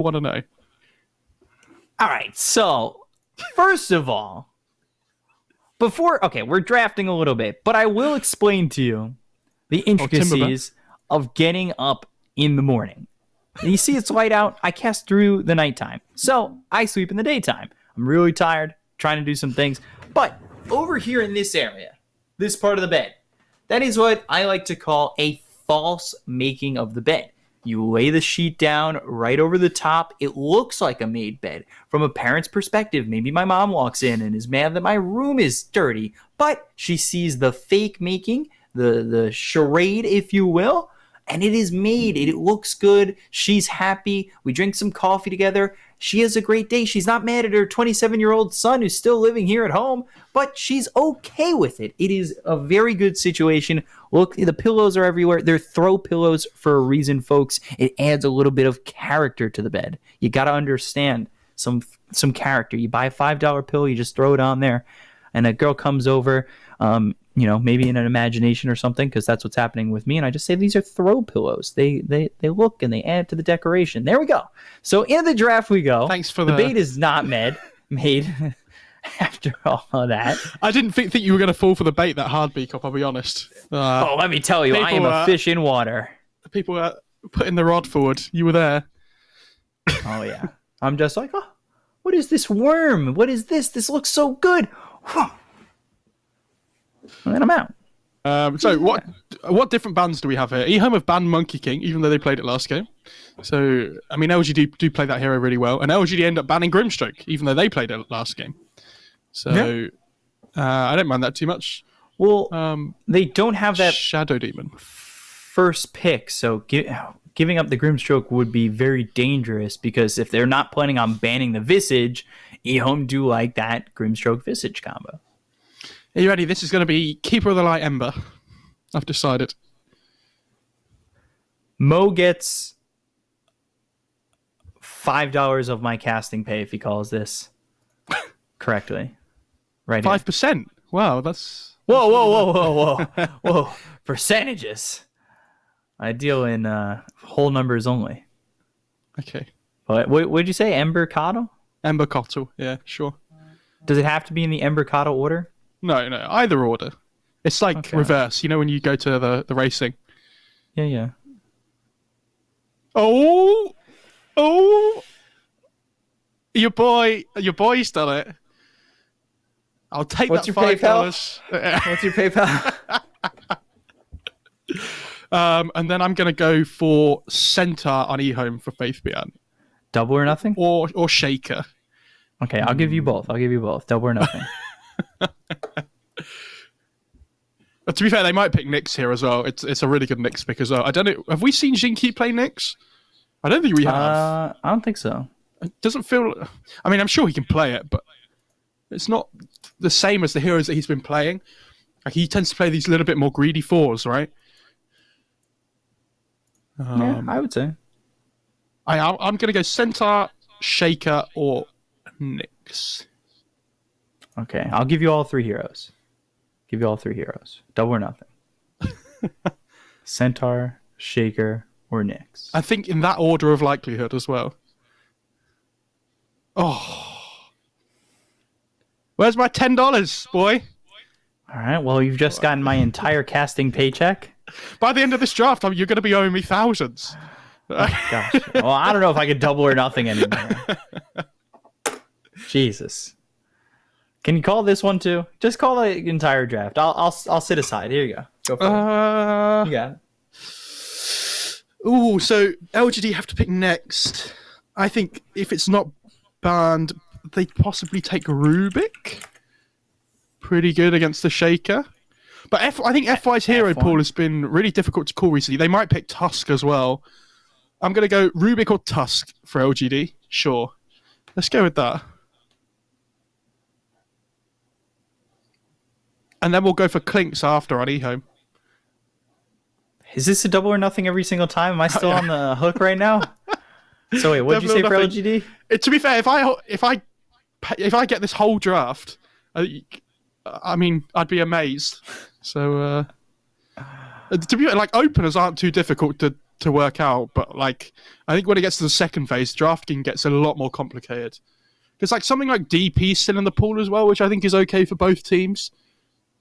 want to know. All right, so first of all, we're drafting a little bit, but I will explain to you the intricacies of getting up in the morning. And you see it's light out, I cast through the nighttime. So I sleep in the daytime. I'm really tired, trying to do some things. But over here in this area, this part of the bed, that is what I like to call a false making of the bed. You lay the sheet down right over the top. It looks like a made bed. From a parent's perspective, maybe my mom walks in and is mad that my room is dirty, but she sees the fake making, the charade, if you will, and it is made. It looks good. She's happy. We drink some coffee together. She has a great day. She's not mad at her 27-year-old son who's still living here at home, but she's okay with it. It is a very good situation. Look, the pillows are everywhere. They're throw pillows for a reason, folks. It adds a little bit of character to the bed. You got to understand some character. You buy a $5 pillow, you just throw it on there, and a girl comes over, maybe in an imagination or something, because that's what's happening with me, and I just say these are throw pillows. They look and they add to the decoration. There we go. So in the draft we go. Thanks for the bait is not made after all of that. I didn't think you were going to fall for the bait that hard, Beacop, I'll be honest. Let me tell you, I am a fish in water. People were putting the rod forward. You were there. Oh, yeah. I'm just like, what is this worm? What is this? This looks so good. And then I'm out. So what different bans do we have here? EHOME have banned Monkey King, even though they played it last game. So, I mean, LGD do play that hero really well. And LGD end up banning Grimstroke, even though they played it last game. So, yeah. I don't mind that too much. Well, they don't have that Shadow Demon first pick, so giving up the Grimstroke would be very dangerous, because if they're not planning on banning the Visage, EHOME do like that Grimstroke Visage combo. Are you ready? This is going to be Keeper of the Light Ember. I've decided. Mo gets $5 of my casting pay if he calls this correctly. Right. 5%. Wow, that's... Whoa. Percentages. I deal in whole numbers only. Okay. What did you say? Ember Cottle? Ember Cottle, yeah, sure. Does it have to be in the Ember Cottle order? No, either order. It's like reverse, when you go to the racing. Yeah. Oh! Your boy's done it. I'll take What's that your $5. What's your PayPal? And then I'm going to go for Centaur on EHOME for Faith Beyond. Double or nothing? Or Shaker. Okay, I'll give you both. Double or nothing. To be fair, they might pick Nyx here as well. It's a really good Nyx pick as well. I don't know. Have we seen Jinky play Nyx? I don't think we have. I don't think so. It doesn't feel... I mean, I'm sure he can play it, but it's not the same as the heroes that he's been playing. Like, he tends to play these little bit more greedy fours, right? Yeah, I would say. I'm going to go Centaur, Shaker, or Nyx. Okay, I'll give you all three heroes. Double or nothing. Centaur, Shaker, or Nyx. I think in that order of likelihood as well. Oh. Where's my $10, boy? All right, well, you've just gotten my entire casting paycheck. By the end of this draft, you're going to be owing me thousands. Oh, gosh. Well, I don't know if I could double or nothing anymore. Jesus. Can you call this one too? Just call the entire draft. I'll sit aside. Here you go. Go for it. You got it. Ooh, so LGD have to pick next. I think if it's not banned, they'd possibly take Rubik. Pretty good against the Shaker. But I think FY's hero pool has been really difficult to call recently. They might pick Tusk as well. I'm going to go Rubik or Tusk for LGD. Sure. Let's go with that. And then we'll go for Clinks after on EHOME. Is this a double or nothing every single time? Am I still on the hook right now? So wait, what did you say for LGD? To be fair, if I get this whole draft, I mean, I'd be amazed. So, to be fair, like, openers aren't too difficult to to work out. But like, I think when it gets to the second phase, drafting gets a lot more complicated. Because like something like DP is still in the pool as well, which I think is okay for both teams.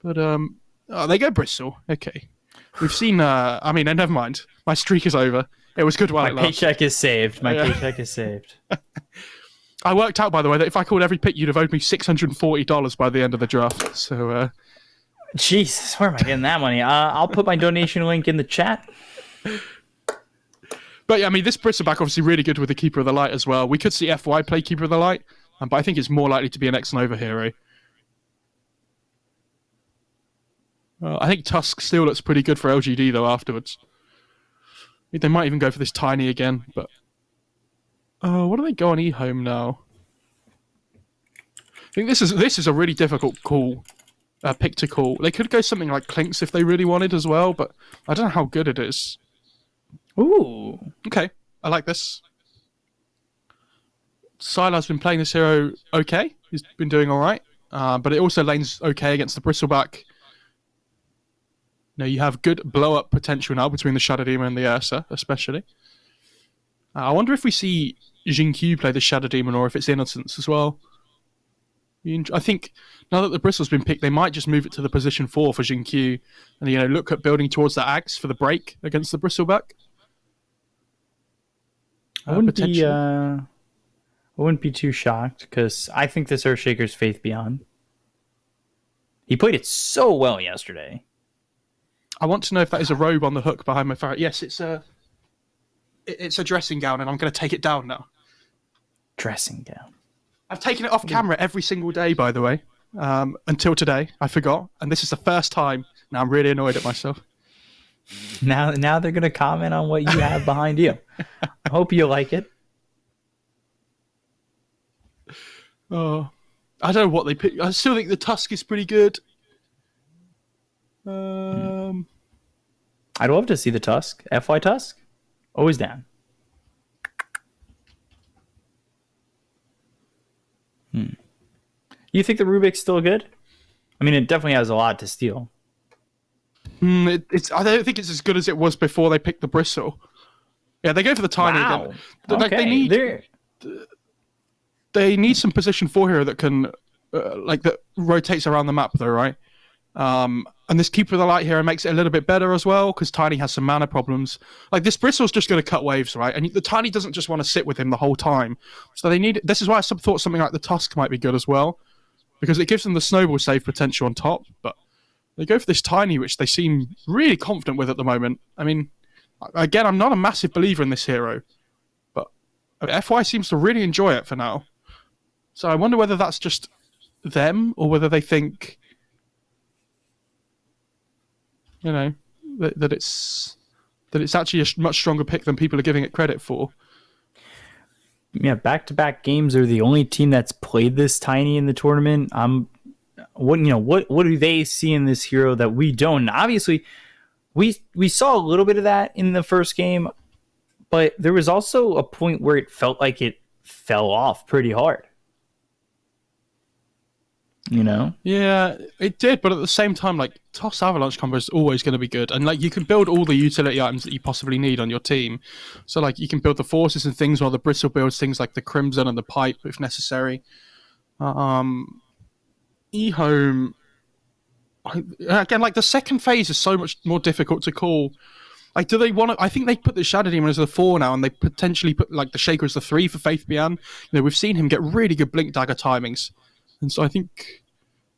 But they go Bristol. Okay, we've seen. I mean, never mind. My streak is over. It was good while it lasted. My paycheck is saved. My paycheck is saved. I worked out, by the way, that if I called every pick, you'd have owed me $640 by the end of the draft. So, Jesus, where am I getting that money? I'll put my donation link in the chat. But yeah, I mean, this Bristleback obviously really good with the Keeper of the Light as well. We could see FY play Keeper of the Light, but I think it's more likely to be an X-Nova hero. I think Tusk still looks pretty good for LGD, though, afterwards. They might even go for this Tiny again, but... what do they go on EHOME now? I think this is a really difficult call, pick to call. They could go something like Clinks if they really wanted as well, but I don't know how good it is. Ooh. Okay, I like this. Sylar's been playing this hero okay. He's been doing all right, but it also lanes okay against the Bristleback. You have good blow-up potential now between the Shadow Demon and the Ursa, especially. I wonder if we see Jin-Q play the Shadow Demon or if it's Innocence as well. I think now that the Bristle's been picked, they might just move it to the position 4 for Jin-Q and look at building towards the Axe for the break against the Bristleback. I wouldn't be too shocked because I think this Earthshaker's Faith Beyond. He played it so well yesterday. I want to know if that is a robe on the hook behind my ferret. Yes, it's a dressing gown, and I'm going to take it down now. Dressing gown. I've taken it off camera every single day, by the way, until today. I forgot, and this is the first time. Now I'm really annoyed at myself. Now they're going to comment on what you have behind you. I hope you like it. Oh, I don't know what they pick. I still think the Tusk is pretty good. I'd love to see the Tusk. FY Tusk? Always down. You think the Rubik's still good? I mean, it definitely has a lot to steal. I don't think it's as good as it was before they picked the Bristle. Yeah, they go for the Tiny again. Okay. They need some position 4 hero that can, that rotates around the map, though, right? And this Keeper of the Light hero makes it a little bit better as well, because Tiny has some mana problems. Like, this Bristle's just going to cut waves, right? And the Tiny doesn't just want to sit with him the whole time. So they need... This is why I thought something like the Tusk might be good as well, because it gives them the snowball save potential on top, but they go for this Tiny, which they seem really confident with at the moment. I mean, again, I'm not a massive believer in this hero, but FY seems to really enjoy it for now. So I wonder whether that's just them, or whether they think... that it's actually a much stronger pick than people are giving it credit for. Yeah, back-to-back games are the only team that's played this Tiny in the tournament. What do they see in this hero that we don't? And obviously, we saw a little bit of that in the first game, but there was also a point where it felt like it fell off pretty hard. Yeah, it did, but at the same time, like, Toss Avalanche combo is always going to be good, and like, you can build all the utility items that you possibly need on your team. So like, you can build the forces and things, while the Bristle builds things like the Crimson and the Pipe if necessary. EHOME, again, like, the second phase is so much more difficult to call. Like, do they want to... I think they put the Shadow Demon as the 4 now, and they potentially put like the Shaker as the 3 for Faith Beyond. We've seen him get really good Blink Dagger timings. And so I think,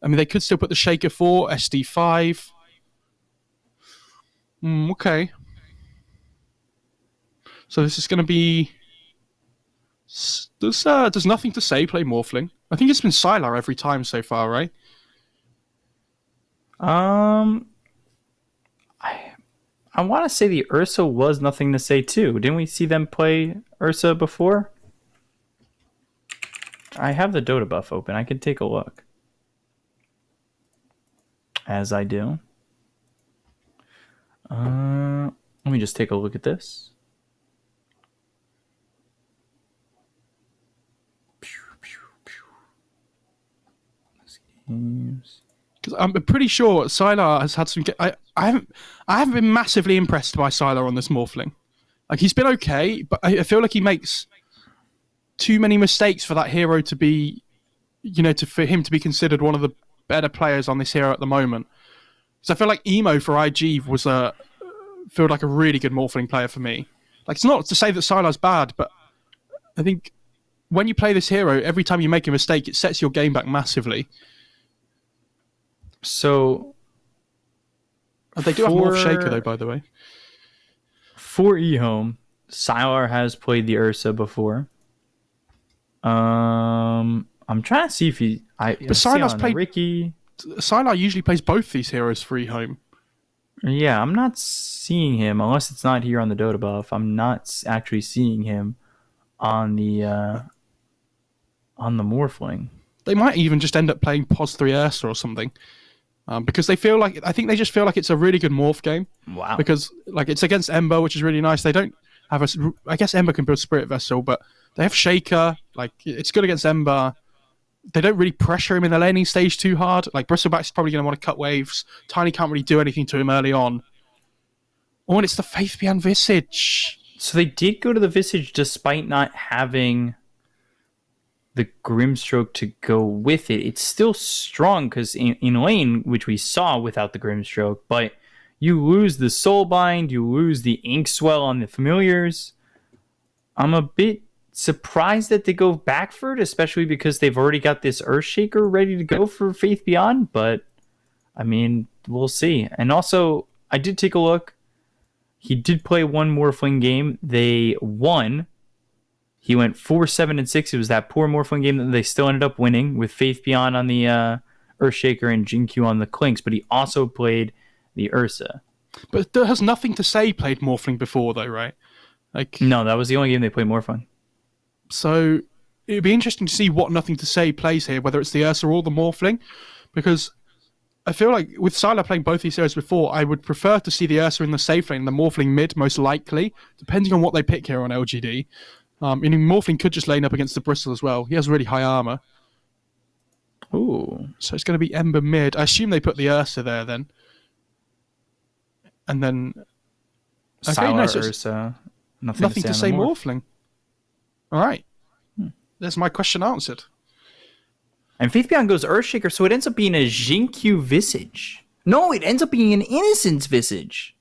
they could still put the Shaker 4, SD 5. Okay. So this is going to be... Does Nothing to Say play Morphling? I think it's been Sylar every time so far, right? I want to say the Ursa was Nothing to Say too. Didn't we see them play Ursa before? I have the Dota buff open. I can take a look. As I do. Let me just take a look at this. Because I'm pretty sure Sylar has had some... I haven't been massively impressed by Sylar on this Morphling. Like, he's been okay, but I feel like he makes too many mistakes for that hero to be, for him to be considered one of the better players on this hero at the moment. So I feel like Emo for IG felt like a really good Morphling player for me. Like, it's not to say that Sylar's bad, but I think when you play this hero, every time you make a mistake, it sets your game back massively. So they do have Morph Shaker, though, by the way. For EHOME, Sylar has played the Ursa before. I'm trying to see if but Sylar's played Ricky. Sylar usually plays both these heroes for EHOME. Yeah, I'm not seeing him unless it's not here on the Dota buff. I'm not actually seeing him on the Morphling. They might even just end up playing POS 3 Ursa or something. Because I think they just feel like it's a really good morph game. Wow. Because like it's against Ember, which is really nice. They don't have I guess Ember can build Spirit Vessel, but they have Shaker. Like, it's good against Ember. They don't really pressure him in the laning stage too hard. Like, Bristleback's probably going to want to cut waves. Tiny can't really do anything to him early on. Oh, and it's the Faith Beyond Visage. So they did go to the Visage despite not having the Grimstroke to go with it. It's still strong because in lane, which we saw without the Grimstroke, but you lose the Soulbind, you lose the Inkswell on the familiars. I'm a bit surprised that they go back for it, especially because they've already got this Earthshaker ready to go for Faith Beyond, but I mean, we'll see. And also, I did take a look. He did play one Morphling game. They won. He went 4-7-6. It was that poor Morphling game that they still ended up winning with Faith Beyond on the Earthshaker and Jinq on the Clinks, but he also played the Ursa. But there has nothing to say played Morphling before, though, right? Like, no, that was the only game they played Morphling. So it'd be interesting to see what Nothing to Say plays here, whether it's the Ursa or the Morphling, because I feel like with Sylar playing both these heroes before, I would prefer to see the Ursa in the safe lane, the Morphling mid, most likely, depending on what they pick here on LGD. Meaning Morphling could just lane up against the Bristle as well. He has really high armor. Ooh. So it's going to be Ember mid. I assume they put the Ursa there then. And then... Sylar, no, so Ursa. Nothing to say Morphling. All right. There's my question answered. And Faith Beyond goes Earthshaker, so it ends up being a Jinq Visage. No, it ends up being an Innocence Visage.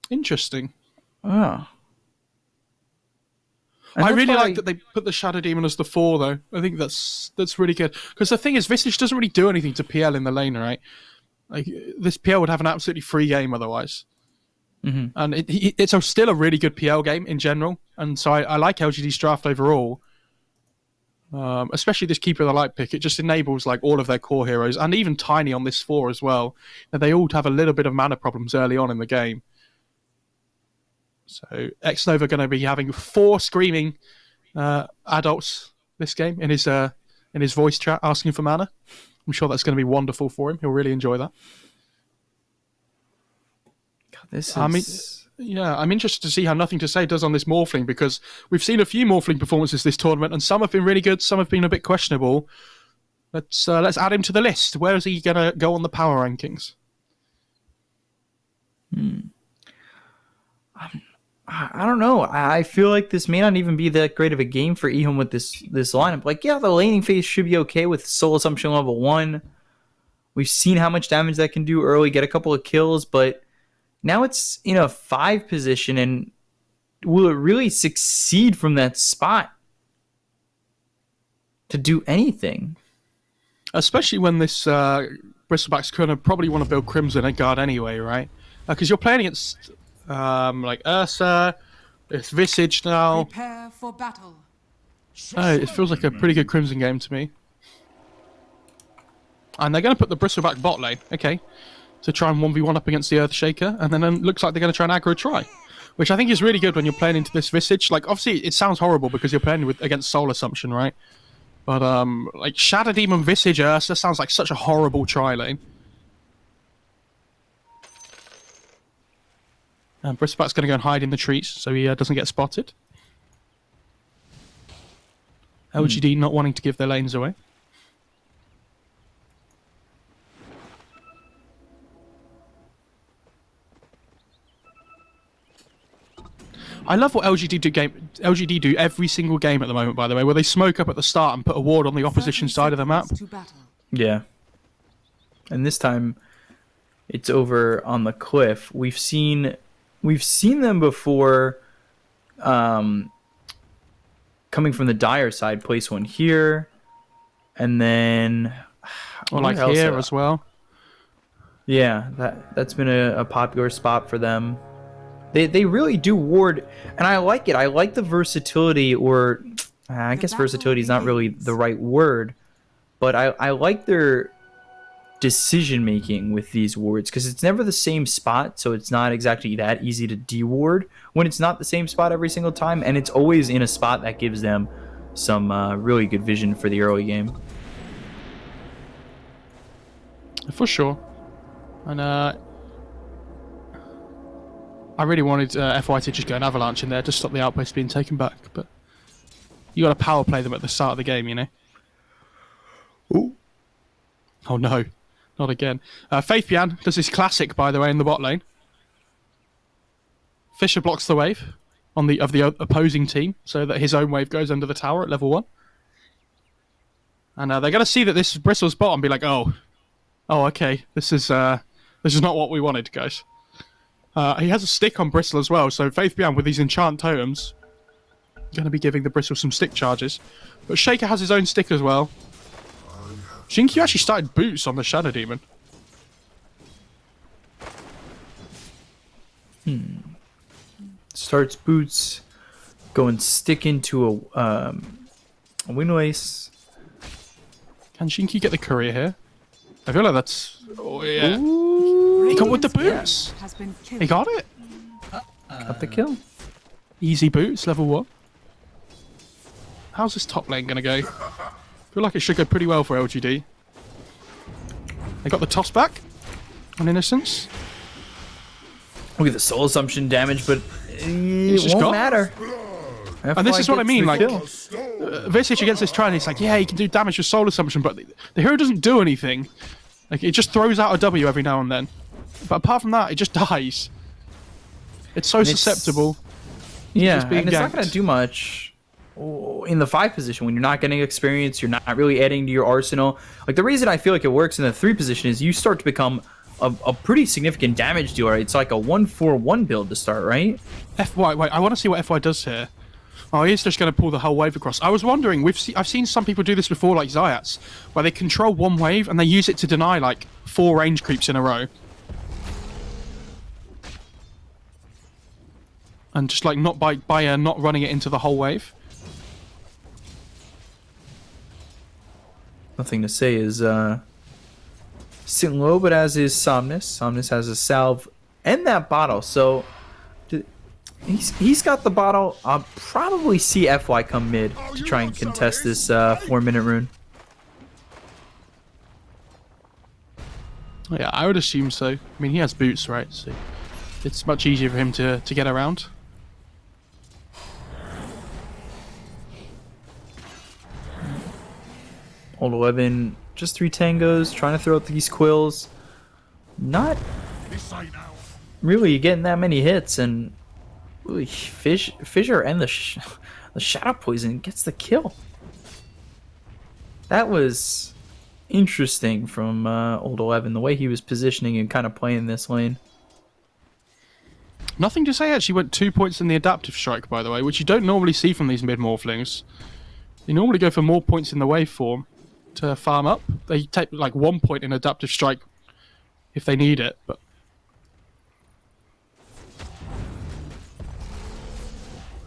Interesting. Oh. I really like that they put the Shadow Demon as the 4, though. I think that's really good. Because the thing is, Visage doesn't really do anything to PL in the lane, right? Like, this PL would have an absolutely free game otherwise. Mm-hmm. And it's still a really good PL game in general. And so I like LGD's draft overall. Especially this Keeper of the Light pick. It just enables like all of their core heroes, and even Tiny on this 4 as well. And they all have a little bit of mana problems early on in the game. So Xnova going to be having 4 screaming adults this game in his voice chat asking for mana. I'm sure that's going to be wonderful for him. He'll really enjoy that. I'm interested to see how Nothing to Say does on this Morphling, because we've seen a few Morphling performances this tournament, and some have been really good, some have been a bit questionable. Let's add him to the list. Where is he going to go on the power rankings? I don't know. I feel like this may not even be that great of a game for EHOME with this lineup. Like, yeah, the laning phase should be okay with Soul Assumption level 1. We've seen how much damage that can do early, get a couple of kills, but now it's in a 5 position, and will it really succeed from that spot to do anything? Especially when this Bristleback's going to probably want to build Crimson at guard anyway, right? Because you're playing against like Ursa, it's Visage now. Prepare for battle. It feels like a pretty good Crimson game to me. And they're going to put the Bristleback bot lane, okay, to try and 1v1 up against the Earthshaker, and then it looks like they're going to try and aggro try, which I think is really good when you're playing into this Visage. Like, obviously, it sounds horrible because you're playing against Soul Assumption, right? But, like, Shadow Demon Visage Ursa sounds like such a horrible try lane. And Bristleback's going to go and hide in the trees so he doesn't get spotted. LGD not wanting to give their lanes away. I love what LGD do every single game at the moment, by the way, where they smoke up at the start and put a ward on the opposition side of the map. Yeah. And this time, it's over on the cliff. We've seen them before. Coming from the Dire side, place one here, and then or like here as well. Yeah, that's been a popular spot for them. They really do ward, and I like it. I like the versatility, or I guess versatility is not really the right word, but I like their decision making with these wards, because it's never the same spot, so it's not exactly that easy to de-ward when it's not the same spot every single time, and it's always in a spot that gives them some really good vision for the early game. For sure. And I really wanted FY to just go an avalanche in there to stop the outpost being taken back, but you got to power play them at the start of the game, you know. Ooh. Oh no, not again. Faithbian does his classic, by the way, in the bot lane. Fisher blocks the wave of the opposing team so that his own wave goes under the tower at level 1. And they're going to see that this is Bristle's bot and be like, oh, okay, this is not what we wanted, guys. He has a stick on Bristle as well, so Faithbian with these enchant totems going to be giving the Bristle some stick charges. But Shaker has his own stick as well. Xinkyu actually started boots on the Shadow Demon. Starts boots, going stick into a Windlace. Can Xinkyu get the courier here? I feel like that's... Oh, yeah. Ooh, he got with the boots. Yeah. He got it. Got the kill. Easy boots, level 1. How's this top lane going to go? I feel like it should go pretty well for LGD. They got the toss back on Innocence. Look at the soul assumption damage, but it won't matter. And this is what I mean, like, Visage against this Trident, it's like, yeah, he can do damage with soul assumption, but the hero doesn't do anything. Like, it just throws out a W every now and then. But apart from that, it just dies. It's so susceptible. Yeah, and it's not going to do much in the 5 position when you're not getting experience, you're not really adding to your arsenal. Like, the reason I feel like it works in the 3 position is you start to become a pretty significant damage dealer. It's like a 1-4-1 build to start, right? FY, wait, I want to see what FY does here. Oh, he's just going to pull the whole wave across. I was wondering, I've seen some people do this before, like Zayats, where they control one wave and they use it to deny like 4 range creeps in a row. And just like not by not running it into the whole wave. Nothing to say is sitting low, but as is Somnus. Somnus has a salve and that bottle, so he's got the bottle. I'll probably see FY come mid to try and contest this 4-minute rune. Yeah, I would assume so. I mean, he has boots, right? So it's much easier for him to get around. Old 11, just 3 tangos, trying to throw out these quills. Not really getting that many hits, and ooh, Fissure and the Shadow Poison gets the kill. That was interesting from Old 11, the way he was positioning and kind of playing this lane. Nothing to say, actually went 2 points in the adaptive strike, by the way, which you don't normally see from these mid-morphlings. You normally go for more points in the waveform to farm up. They take like 1 point in adaptive strike if they need it, but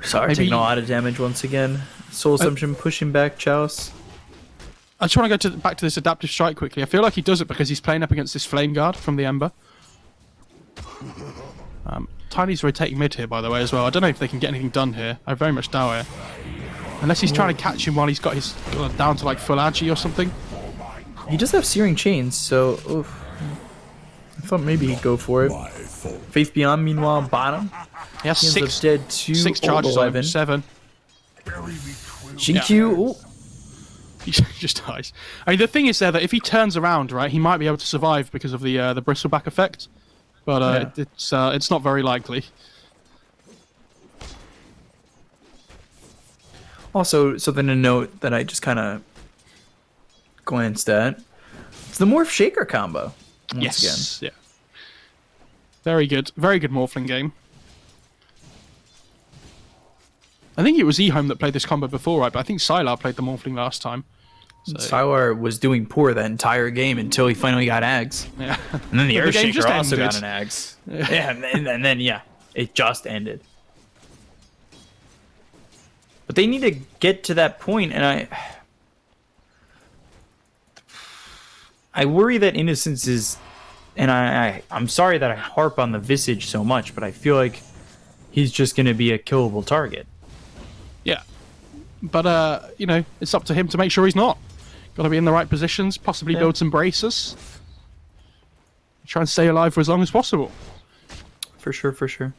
sorry, taking a lot of damage once again. Soul Assumption pushing back Chalice. I just want to go back to this adaptive strike quickly. I feel like he does it because he's playing up against this Flame Guard from the Ember. Tiny's rotating mid here, by the way, as well. I don't know if they can get anything done here. I very much doubt it. Unless he's trying to catch him while he's got his down to like full agi or something. He does have Searing Chains, so oof. I thought maybe he'd go for it. Faith Beyond, meanwhile, bottom. He has he six dead to 6 charges on him. 7. Xinkyu, he just dies. I mean, the thing is there that if he turns around, right, he might be able to survive because of the bristleback effect, but it's not very likely. Also, something to note that I just kind of glanced at. It's the Morph Shaker combo. Once again. Yeah. Very good Morphling game. I think it was EHOME that played this combo before, right? But I think Sylar played the Morphling last time. So. Sylar was doing poor that entire game until he finally got Ags. Yeah. And then the Earthshaker also got an Ags. Yeah, and then it just ended. But they need to get to that point, and I worry that Innocence is, and I'm sorry that I harp on the Visage so much, but I feel like he's just going to be a killable target. Yeah. But, you know, it's up to him to make sure he's not. Got to be in the right positions, possibly build some braces. Try and stay alive for as long as possible. For sure, for sure.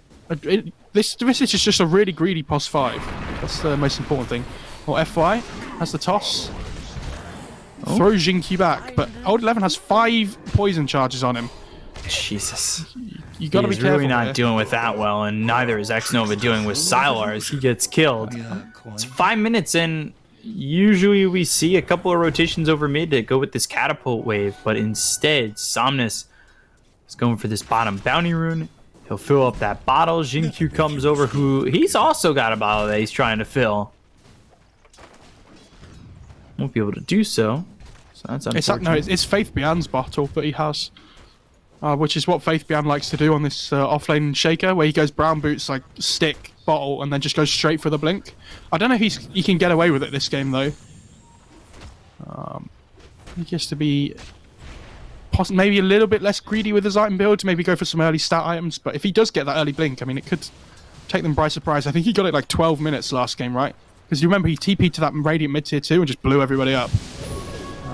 This Visage is just a really greedy pos 5. That's the most important thing. Well, FY has the toss. Throws Jinkyu back, but Old 11 has 5 poison charges on him. Jesus. You gotta be careful. He's really not dealing with that well, and neither is X-Nova dealing with Sylar as he gets killed. It's 5 minutes, and usually we see a couple of rotations over mid to go with this catapult wave, but instead, Somnus is going for this bottom bounty rune. He'll fill up that bottle. Jinkyu comes over, who he's also got a bottle that he's trying to fill. Won't be able to do so. So that's unfortunate. It's Faith Beyond's bottle that he has, which is what Faith Beyond likes to do on this offlane shaker, where he goes brown boots, like stick, bottle, and then just goes straight for the blink. I don't know if he can get away with it this game though. He has to be maybe a little bit less greedy with his item build, maybe go for some early stat items. But if he does get that early blink, I mean, it could take them by surprise. I think he got it like 12 minutes last game, right? Because you remember he TP'd to that Radiant mid tier 2 and just blew everybody up.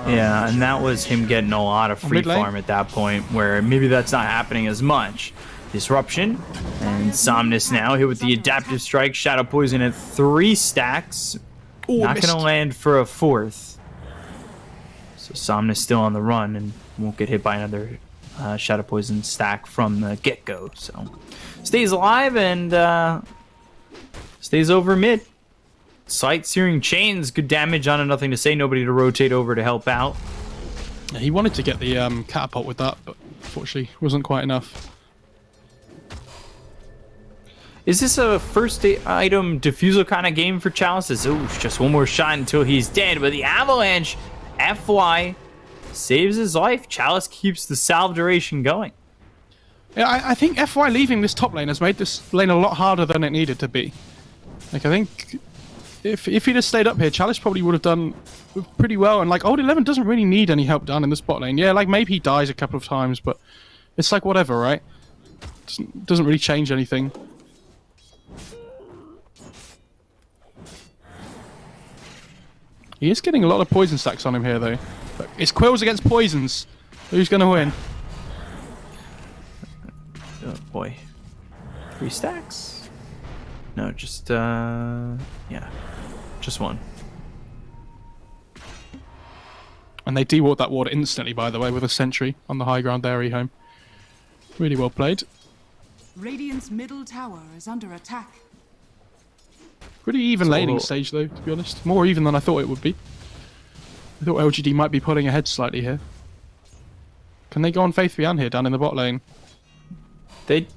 Yeah, and that was him getting a lot of free farm at that point, where maybe that's not happening as much. Disruption, and Somnus now hit with the Adaptive Strike. Shadow Poison at 3 stacks. Ooh, not going to land for a 4th. So Somnus still on the run and won't get hit by another Shadow Poison stack from the get-go. So stays alive and stays over mid. Sight Searing Chains, good damage on a Nothing to Say. Nobody to rotate over to help out. Yeah, he wanted to get the catapult with that, but unfortunately wasn't quite enough. Is this a first item diffusal kind of game for Chalice? Oh, just one more shot until he's dead. But the Avalanche, FY, saves his life. Chalice keeps the salve duration going. Yeah, I think FY leaving this top lane has made this lane a lot harder than it needed to be. Like, I think if he'd have stayed up here, Chalice probably would have done pretty well. And like, Old 11 doesn't really need any help down in this bot lane. Yeah, like maybe he dies a couple of times, but it's like whatever, right? Doesn't really change anything. He is getting a lot of poison stacks on him here, though. But it's Quills against poisons. Who's going to win? Oh, boy. 3 stacks? No, just, yeah. Just 1. And they de-ward that ward instantly, by the way, with a sentry on the high ground there, EHOME. Really well played. Radiant's middle tower is under attack. Pretty even laning stage, though, to be honest. More even than I thought it would be. I thought LGD might be pulling ahead slightly here. Can they go on Faith Beyond here, down in the bot lane? They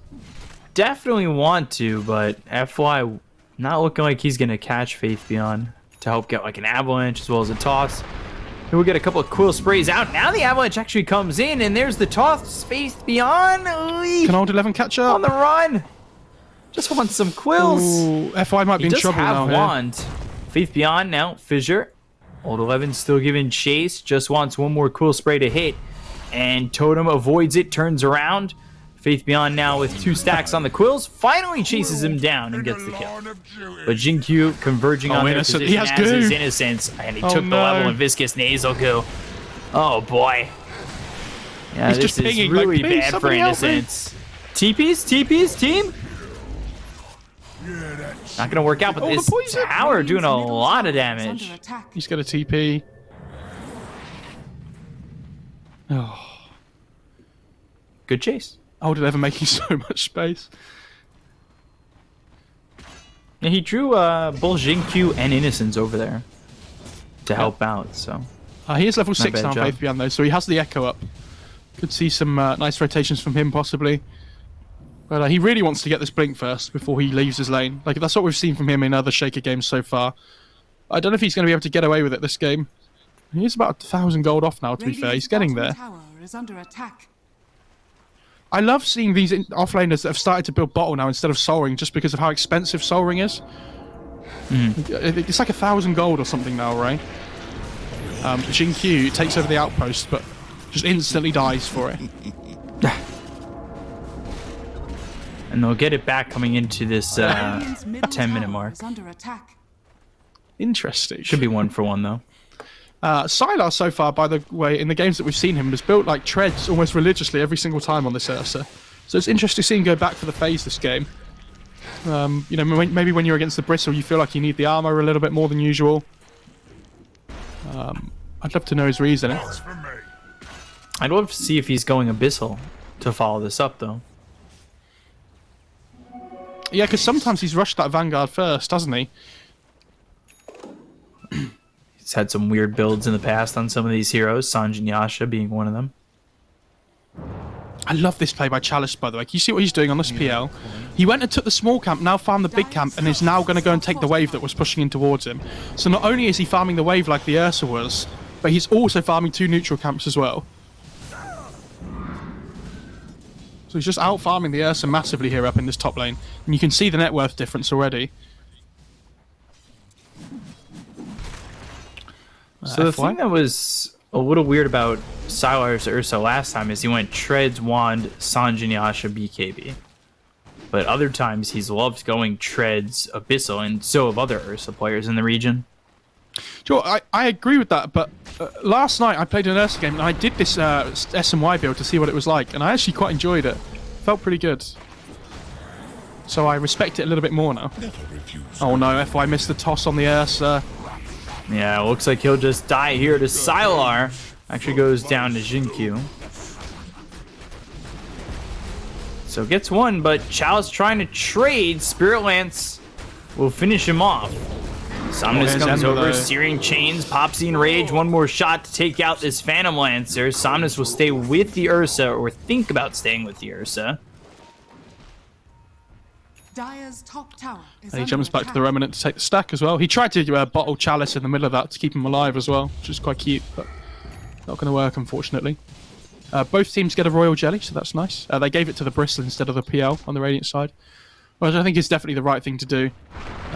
definitely want to, but FY not looking like he's going to catch Faith Beyond to help get like an avalanche as well as a toss. And we'll get a couple of quill sprays out. Now the avalanche actually comes in, and there's the toss. Faith Beyond. Can Old 11 catch up? On the run. Just wants some quills. Ooh, FY might be in trouble now. He does have wand. Faith Beyond now. Fissure. Old 11 still giving chase. Just wants one more quill spray to hit. And Totem avoids it. Turns around. Faith Beyond now with 2 stacks on the quills. Finally chases him down and gets the kill. But Jinkyu converging on their position as his Innocence. And he took the level in Viscous Nasal Goo. Oh boy. Yeah, he's this just pinging, is really like, bad for Innocence. TP's team? Not gonna work out, but this tower doing a lot of damage. He's got a TP. Oh. Good chase. Old 11 making so much space. Yeah, he drew both Jinkyu and Innocence over there to help out, so... He is level 6 bad now, job. Faith Beyond, though, so he has the Echo up. Could see some nice rotations from him, possibly. But he really wants to get this Blink first before he leaves his lane. Like, that's what we've seen from him in other Shaker games so far. I don't know if he's going to be able to get away with it this game. He's about 1,000 gold off now, to be fair. He's getting there. Tower is under attack. I love seeing these offlaners that have started to build bottle now instead of Soul Ring, just because of how expensive Soul Ring is. It's like 1,000 gold or something now, right? Jinkyu takes over the outpost, but just instantly dies for it. And they'll get it back coming into this Radiant's middle 10-minute tower mark. is under attack. Interesting. Should be 1-for-1, though. Sylar, so far, by the way, in the games that we've seen him, has built like treads almost religiously every single time on this Ursa. So it's interesting to see him go back for the phase this game. You know, maybe when you're against the Bristle, you feel like you need the armor a little bit more than usual. I'd love to know his reasoning. I'd love to see if he's going Abyssal to follow this up, though. Yeah, because sometimes he's rushed that Vanguard first, hasn't he? He's had some weird builds in the past on some of these heroes, Sanjin Yasha being one of them. I love this play by Chalice, by the way. Can you see what he's doing on this PL? He went and took the small camp, now farmed the big camp, and is now going to go and take the wave that was pushing in towards him. So not only is he farming the wave like the Ursa was, but he's also farming 2 neutral camps as well. So he's just out farming the Ursa massively here up in this top lane. And you can see the net worth difference already. So the thing that was a little weird about Sylar's Ursa last time is he went Treads, Wand, Sanjin Yasha, BKB. But other times he's loved going Treads, Abyssal, and so have other Ursa players in the region. Joe, I agree with that, but last night I played an Ursa game and I did this SMY build to see what it was like, and I actually quite enjoyed it. Felt pretty good. So I respect it a little bit more now. Oh no, FY missed the toss on the Ursa. Yeah, it looks like he'll just die here to Sylar. Actually goes down to Jinkyu. So gets one, but Chalice trying to trade. Spirit Lance will finish him off. Somnus comes over, Searing Chains, pops in Rage, one more shot to take out this Phantom Lancer. Somnus will stay with the Ursa, or think about staying with the Ursa. Dire's top tower is And he under jumps back to attack. the Remnant to take the stack as well. He tried to bottle Chalice in the middle of that to keep him alive as well, which is quite cute, but not going to work, unfortunately. Both teams get a Royal Jelly, so that's nice. They gave it to the Bristle instead of the PL on the Radiant side, which I think is definitely the right thing to do.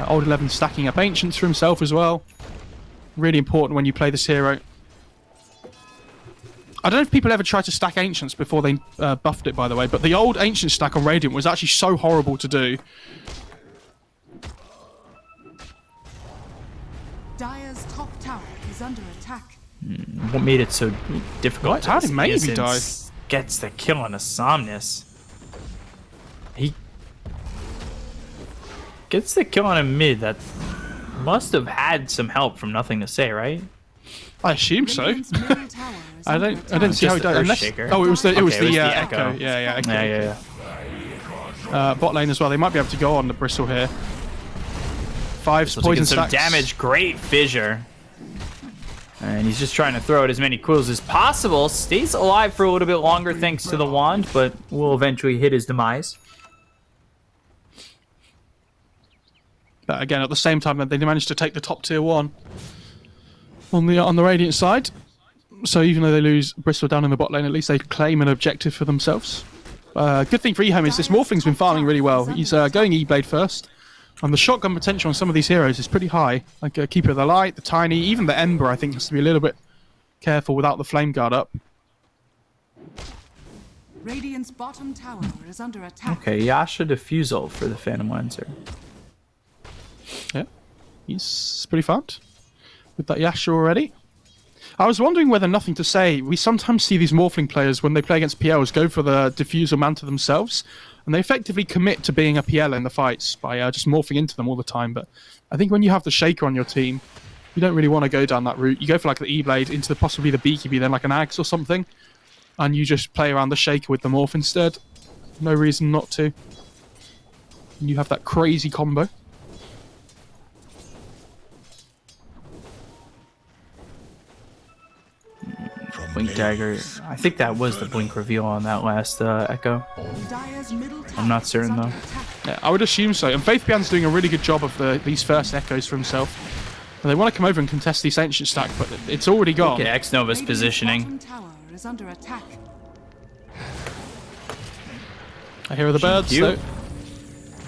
Old 11 stacking up Ancients for himself as well. Really important when you play this hero. I don't know if people ever tried to stack Ancients before they buffed it, by the way, but the old Ancient stack on Radiant was actually so horrible to do. Dire's top tower is under attack. What made it so difficult? What? How did Maybe die? Innocence gets the kill on a Somnus. He gets the kill on a mid that must have had some help from Nothing to Say, right? I assume so. Radiant's middle tower is I under don't attack. see how he Just the died. Unless, Earthshaker. oh, it was the Okay, Echo. Yeah, Echo. Yeah. Bot lane as well. They might be able to go on the Bristle here. 5 So poison taking some stacks. damage. Great fissure. And he's just trying to throw out as many quills as possible. Stays alive for a little bit longer thanks to the wand, but will eventually hit his demise. But again, at the same time, they managed to take the top tier 1 on the Radiant side. So even though they lose Bristle down in the bot lane, at least they claim an objective for themselves. Good thing for EHOME is this Morphling's been farming really well. He's going E-Blade first. And the shotgun potential on some of these heroes is pretty high. Like Keeper of the Light, the Tiny, even the Ember, I think has to be a little bit careful without the Flame Guard up. Radiant's bottom tower is under attack. Okay, Yasha Diffusal for the Phantom Lancer. Yeah, he's pretty farmed with that Yasha already. I was wondering whether Nothing to Say, we sometimes see these Morphling players, when they play against PLs, go for the Diffusal Manta themselves, and they effectively commit to being a PL in the fights by just morphing into them all the time. But I think when you have the Shaker on your team, you don't really want to go down that route. You go for like the E-Blade into possibly the BKB, then like an Axe or something, and you just play around the Shaker with the Morph instead. No reason not to. And you have that crazy combo. Blink dagger. I think that was the blink reveal on that last echo. I'm not certain though. Yeah, I would assume so. And Faith Beyond's doing a really good job of these first echoes for himself. And they want to come over and contest this ancient stack, but it's already gone. Look at X-Nova's positioning. I hear the birds, though.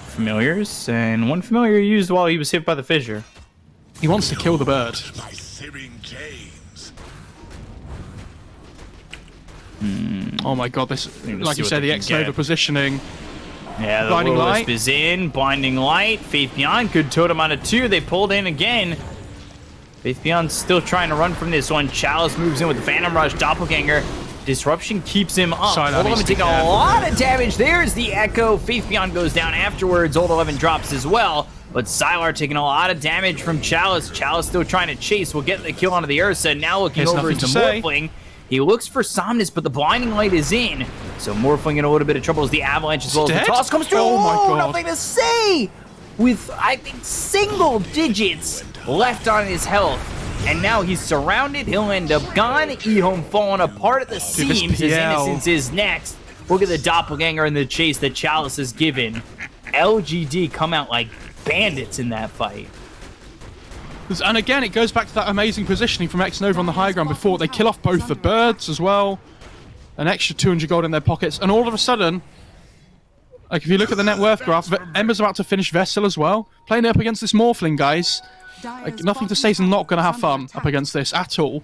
Familiars, and one familiar used while he was hit by the fissure. He wants to kill the bird. Oh my god, this, like you said, the X-Nova positioning. Yeah, the Blinding Wisp Light is in. Blinding Light. Faith Beyond, good totem out of 2. They pulled in again. Faith Beyond still trying to run from this one. Chalice moves in with the Phantom Rush. Doppelganger. Disruption keeps him up. Old 11 taking a lot of damage. There's the Echo. Faith Beyond goes down afterwards. Old 11 drops as well. But Sylar taking a lot of damage from Chalice. Chalice still trying to chase. Will get the kill onto the Ursa. Now looking over into Morphling. He looks for Somnus, but the Blinding Light is in. So Morphling in a little bit of trouble as the Avalanche as well as the toss comes through. Oh my god. Nothing to say! With, I think, single digits left on his health. And now he's surrounded. He'll end up gone. EHOME falling apart at the seams as Innocence is next. Look at the Doppelganger and the chase that Chalice has given. LGD come out like bandits in that fight. And again, it goes back to that amazing positioning from X-Nova on the high ground before. They kill off both the birds as well. An extra 200 gold in their pockets. And all of a sudden, like if you look at the net worth graph, Ember's about to finish Vessel as well. Playing up against this Morphling, guys. Like, nothing to say he's not going to have fun up against this at all.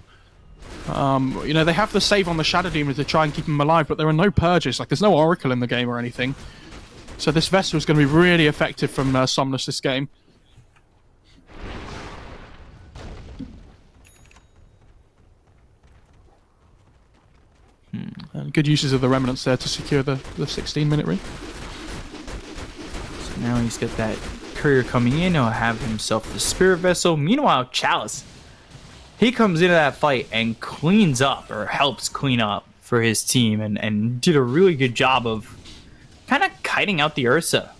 You know, they have the save on the Shadow Demon to try and keep him alive, but there are no purges. Like, there's no Oracle in the game or anything. So this Vessel is going to be really effective from Somnus this game. And good uses of the Remnants there to secure the 16-minute ring. So now he's got that courier coming in. He'll have himself the Spirit Vessel. Meanwhile, Chalice, he comes into that fight and cleans up, or helps clean up for his team, and did a really good job of kind of kiting out the Ursa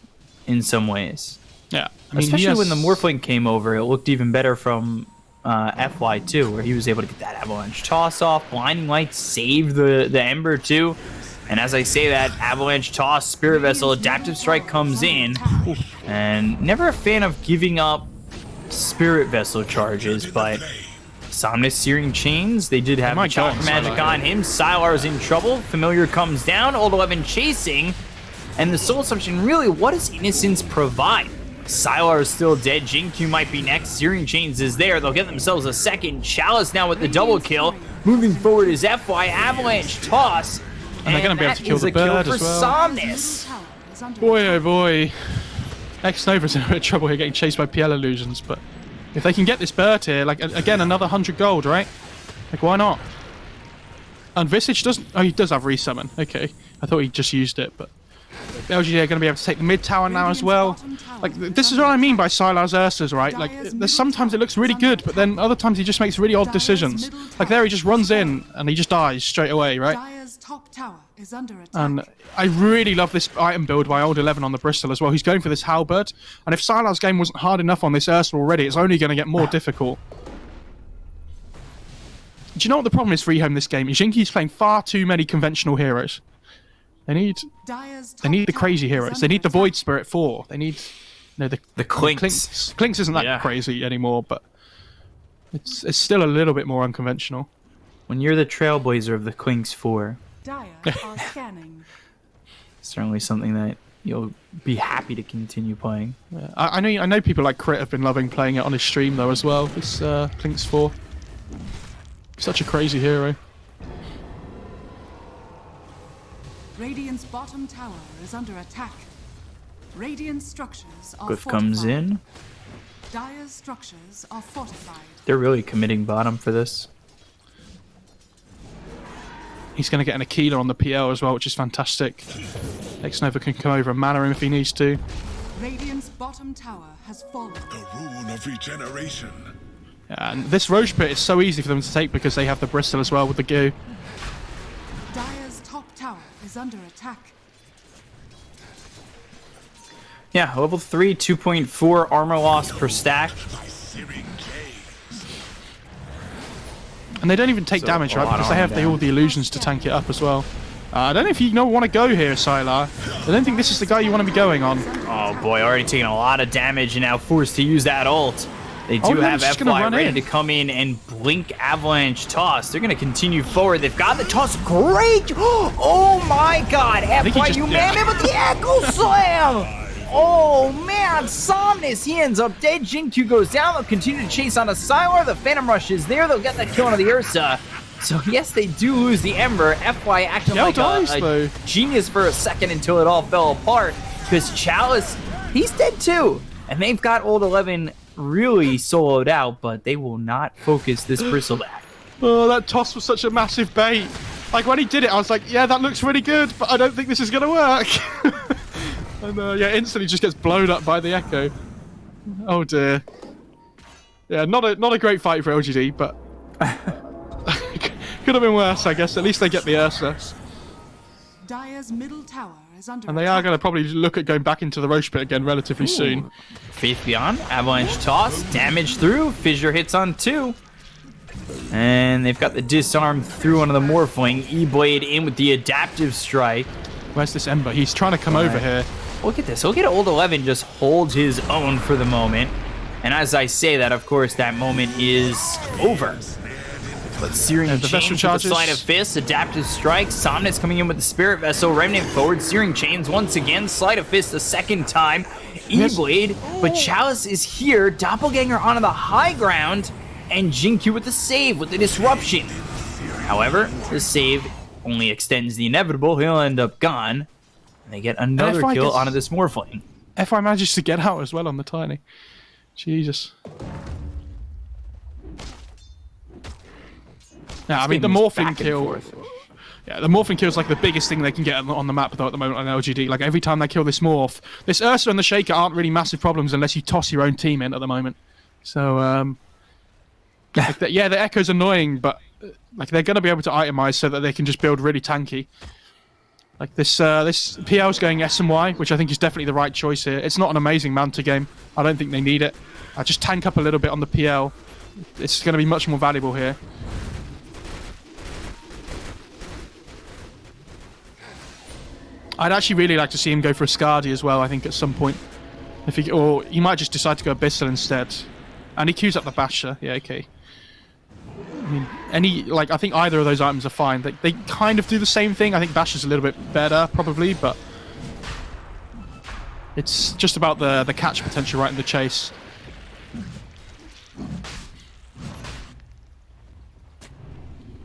in some ways. Yeah. I mean, especially when the Morphling came over, it looked even better from FY too, where he was able to get that Avalanche toss off. Blinding Light saved the Ember too. And as I say that, Avalanche toss, Spirit Vessel, Adaptive Strike comes in. And never a fan of giving up Spirit Vessel charges, but Somnus Searing Chains, they did have Chakra Magic on him. Sylar's in trouble. Familiar comes down. Old 11 chasing. And the Soul Assumption, really, what does Innocence provide? Sylar is still dead. Jin-Q might be next. Searing Chains is there. They'll get themselves a second. Chalice now with the double kill. Moving forward is FY. Avalanche toss. And they're going to be able to kill the bird as well. Somnus. Boy, oh boy. X-Nova's in a bit of trouble here getting chased by PL illusions, but if they can get this bird here, like, again, another 100 gold, right? Like, why not? And Visage doesn't... Oh, he does have resummon. Okay. I thought he just used it, but... LGD are going to be able to take the mid tower now as well. Like, this is what I mean by Sylar's Ursas, right? Like, there's sometimes it looks really good, but then other times he just makes really odd decisions. Like there, he just runs in and he just dies straight away, right? And I really love this item build by Old 11 on the Bristol as well. He's going for this Halberd, and if Sylar's game wasn't hard enough on this Ursa already, it's only going to get more difficult. Do you know what the problem is for EHOME this game? Jinki's playing far too many conventional heroes. They need the crazy heroes. They need the Void Spirit 4. They need, you know, the Clinks. Clinks isn't that crazy anymore, but it's still a little bit more unconventional. When you're the trailblazer of the Clinks 4, Dire are scanning. Certainly something that you'll be happy to continue playing. Yeah. I know people like Crit have been loving playing it on his stream though as well. This Clinks 4, such a crazy hero. Radiant's bottom tower is under attack. Radiant structures are Glyph fortified. comes in. Dire's structures are fortified. They're really committing bottom for this. He's going to get an Aquila on the PL as well, which is fantastic. X-Nova can come over and mana him if he needs to. Radiant's bottom tower has fallen. The rune of regeneration. Yeah, and this Roche Pit is so easy for them to take because they have the Bristol as well with the goo. Dire's top tower is under attack. Yeah, level 3, 2.4 armor loss per stack. And they don't even take So, damage, a right? lot Because they on have them. all the illusions to tank it up as well. I don't know if you want to go here, Sylar. I don't think this is the guy you want to be going on. Oh boy, already taking a lot of damage and now forced to use that ult. They do have just gonna FY run ready in. to come in and blink avalanche toss. They're going to continue forward. They've got the toss. Great! Oh my god, think he FY, just- you man it with the echo slam! Oh man, Somnus, he ends up dead. Jinku goes down. They'll continue to chase on a Sylar. The Phantom Rush is there. They'll get that kill onto the Ursa. So yes, they do lose the Ember. FY acting Yell like dies, a though. genius for a second until it all fell apart. Because Chalice, he's dead too. And they've got Old 11 really soloed out, but they will not focus this Bristleback. Oh, that toss was such a massive bait. Like, when he did it, I was like, yeah, that looks really good, but I don't think this is going to work. And yeah, instantly just gets blown up by the Echo. Oh dear. Yeah, not a great fight for LGD, but could have been worse, I guess. At least they get the Ursa. Dire's middle tower is under And they are going to probably look at going back into the Roche pit again relatively soon. Faith Beyond, Avalanche Toss, damage through, Fissure hits on 2. And they've got the disarm through onto the Morphling. E-Blade in with the adaptive strike. Where's this Ember? He's trying to come over here. Look at this. Look at Old 11 just holds his own for the moment. And as I say that, of course, that moment is over. But Searing the Chains Vessel with charges. the Sleight of Fist, Adaptive Strike, Somnus coming in with the Spirit Vessel, Remnant forward, Searing Chains once again, Sleight of Fist a second time, E-Blade, but Chalice is here, Doppelganger onto the high ground, and Jinku with the save, with the Disruption. However, the save only extends the inevitable, he'll end up gone. And they get another FY kill gets- onto this Morphling. FI manages to get out as well on the Tiny. Jesus. Yeah, I mean, the Getting Morphling back and kill... forth. Yeah, the Morphling kill is like the biggest thing they can get on the map though at the moment on LGD. Like every time they kill this Morph, this Ursa and the Shaker aren't really massive problems unless you toss your own team in at the moment. So, like the Echo's annoying, but like they're going to be able to itemize so that they can just build really tanky. Like this PL's going S and Y, which I think is definitely the right choice here. It's not an amazing Manta game. I don't think they need it. Just tank up a little bit on the PL. It's going to be much more valuable here. I'd actually really like to see him go for a Skadi as well, I think, at some point. Or he might just decide to go Abyssal instead. And he queues up the Basher. Yeah, okay. I mean, I think either of those items are fine. They kind of do the same thing. I think Basher's a little bit better, probably, but it's just about the catch potential right in the chase.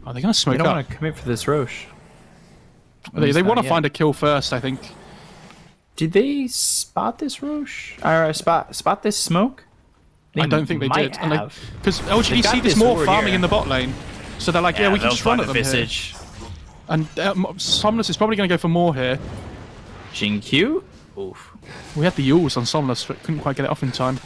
Are they going to smoke They don't up? want to commit for this Roche. They want to yet. find a kill first, I think. Did they spot this Roche? Or spot this smoke? I don't think they might did. have. Because They've LGD got see this this more ward farming here. in the bot lane. So they're like, yeah, we can they'll just run find at the them here. Visage. And Somnus is probably going to go for more here. Jinku? Oof. We had the Yules on Somnus, but couldn't quite get it off in time.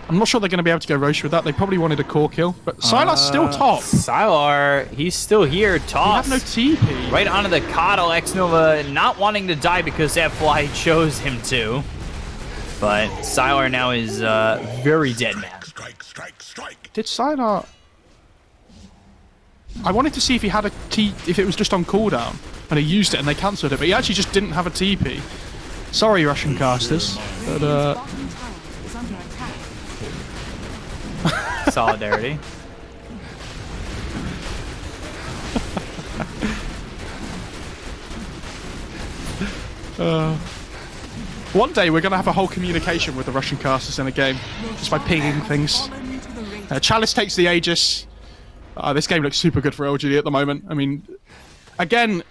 I'm not sure they're going to be able to go Roche with that. They probably wanted a core kill. But Sylar's still top. Sylar, he's still here. They Toss. have no TP. Right onto the Coddle. X-Nova not wanting to die because FY chose him to. But Sylar now is very dead man. Strike, strike, strike. Did Sylar... I wanted to see if he had a T... if it was just on cooldown. And he used it and they cancelled it. But he actually just didn't have a TP. Sorry, Russian casters. But, bottom tower is under attack. Solidarity. one day we're going to have a whole communication with the Russian casters in a game. Just by pinging things. Fallen to the race. Chalice takes the Aegis. This game looks super good for LGD at the moment. I mean, again...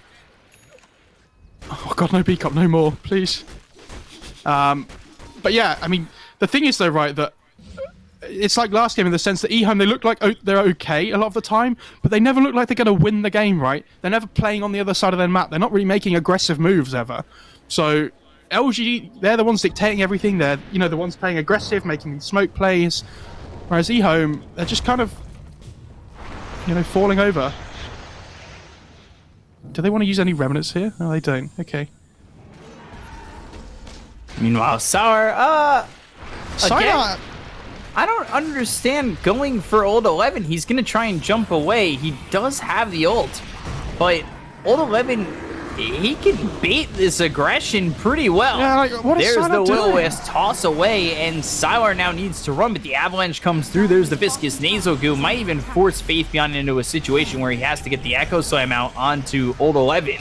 Oh god, no B-Cup, no more, please. But yeah, I mean, the thing is though, right, that it's like last game in the sense that EHOME, they look like they're okay a lot of the time, but they never look like they're going to win the game, right? They're never playing on the other side of their map. They're not really making aggressive moves ever. So LGD, they're the ones dictating everything. They're, the ones playing aggressive, making smoke plays. Whereas EHOME, they're just kind of, falling over. Do they want to use any remnants here? No, they don't. Okay. Meanwhile, Sour, Sylar, I don't understand going for ult 11. He's going to try and jump away. He does have the ult, but ult 11, he can bait this aggression pretty well. Yeah, like, what is There's the Sylar doing? Will-O-Wisp toss away, and Sylar now needs to run, but the avalanche comes through. There's the Viscous Nasal Goo. Might even force Faith Beyond into a situation where he has to get the Echo Slam out onto ult 11.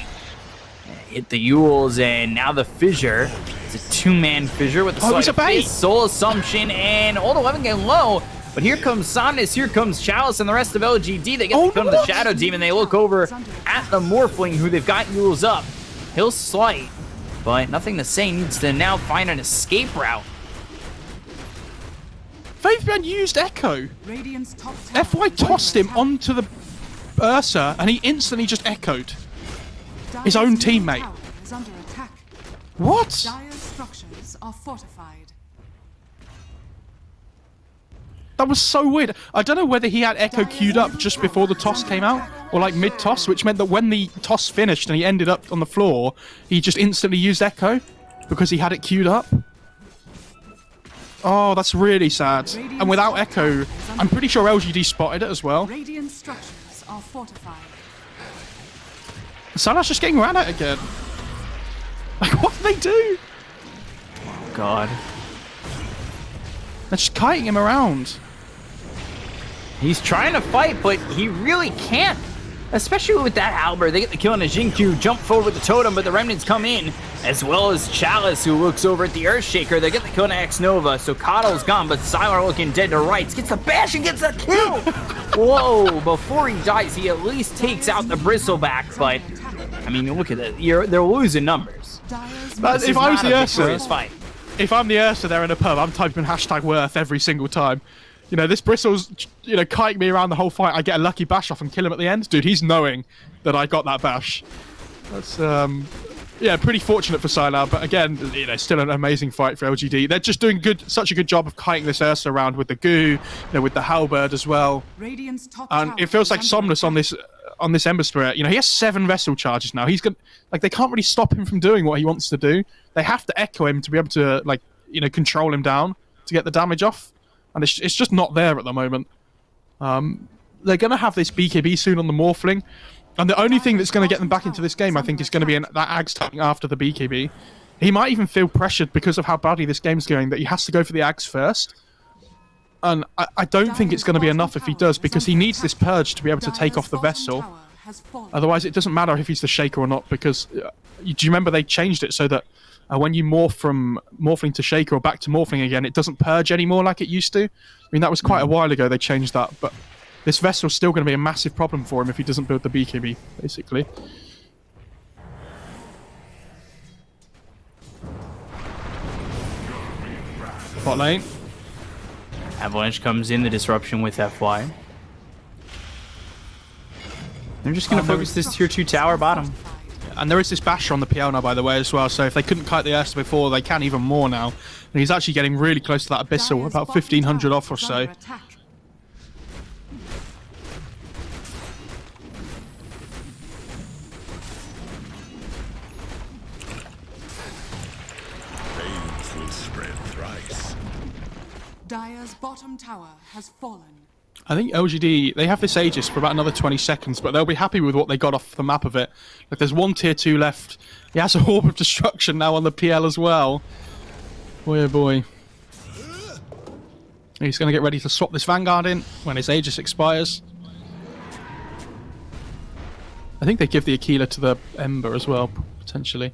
Hit the Yules, and now the Fissure. It's a two-man Fissure with the it's Sleight a of Fate, bait. Soul Assumption, and ult 11 getting low. But here comes Sandus, here comes Chalice, and the rest of LGD. They get to come to the Shadow Demon. They look over at the Morphling, who they've got Yules up. He'll slight, but nothing to say. Needs to now find an escape route. Faithbjorn used Echo. Radiant's top tower FY is under tossed him attack. onto the Ursa, and he instantly just echoed. his Dire's own middle teammate. tower is under attack. What? Dire's structures are fortified. That was so weird. I don't know whether he had Echo queued up just before the toss came out, or like mid-toss, which meant that when the toss finished and he ended up on the floor, he just instantly used Echo because he had it queued up. Oh, that's really sad. And without Echo, I'm pretty sure LGD spotted it as well. Radiant structures are fortified. Salah's just getting ran at again. Like, what do they do? God. They're just kiting him around. He's trying to fight, but he really can't. Especially with that halberd. They get the kill on a Xingqiu, jump forward with the totem, but the remnants come in, as well as Chalice, who looks over at the Earthshaker. They get the kill on X-Nova, so Coddle's gone, but Sylar looking dead to rights. Gets the bash and gets the kill! Whoa, before he dies, he at least takes out the Bristleback, but, I mean, look at that. They're losing numbers. But if I was the Ursa, fight. if I'm the Ursa there in a pub, I'm typing hashtag worth every single time. You know, this Bristle's, you know, kiting me around the whole fight. I get a lucky bash off and kill him at the end. Dude, he's knowing that I got that bash. That's, yeah, pretty fortunate for Sylar, but again, you know, still an amazing fight for LGD. They're just doing such a good job of kiting this Ursa around with the goo, you know, with the halberd as well. Radiant's top And tower it feels is like under Somnus attack. on this Ember Spirit. You know, he has 7 vessel charges now. He's gonna, like, they can't really stop him from doing what he wants to do. They have to echo him to be able to, like, you know, control him down to get the damage off. And it's just not there at the moment. They're going to have this BKB soon on the Morphling. And the only thing that's going to get them back into this game, I think, is going to be that Ags timing after the BKB. He might even feel pressured because of how badly this game's going that he has to go for the Ags first. And I don't think it's going to be enough if he does, because he needs this Purge to be able to take off the Vessel. Otherwise, it doesn't matter if he's the Shaker or not, because do you remember they changed it so that when you morph from Morphling to Shaker or back to Morphling again, it doesn't purge anymore like it used to? I mean, that was quite a while ago they changed that, but this Vessel's still going to be a massive problem for him if he doesn't build the BKB, basically. Bot lane. Avalanche comes in, the disruption with FY. They're just going to focus this tier 2 tower bottom. And there is this basher on the PL now, by the way, as well, so if they couldn't kite the Ursa before, they can even more now. And he's actually getting really close to that Abyssal, about 1,500 off or so. Flames will spread thrice. Dire's bottom tower has fallen. I think LGD, they have this Aegis for about another 20 seconds, but they'll be happy with what they got off the map of it. Like, there's one tier 2 left. He has a Orb of Destruction now on the PL as well. Boy, oh boy. He's going to get ready to swap this Vanguard in when his Aegis expires. I think they give the Aquila to the Ember as well, potentially.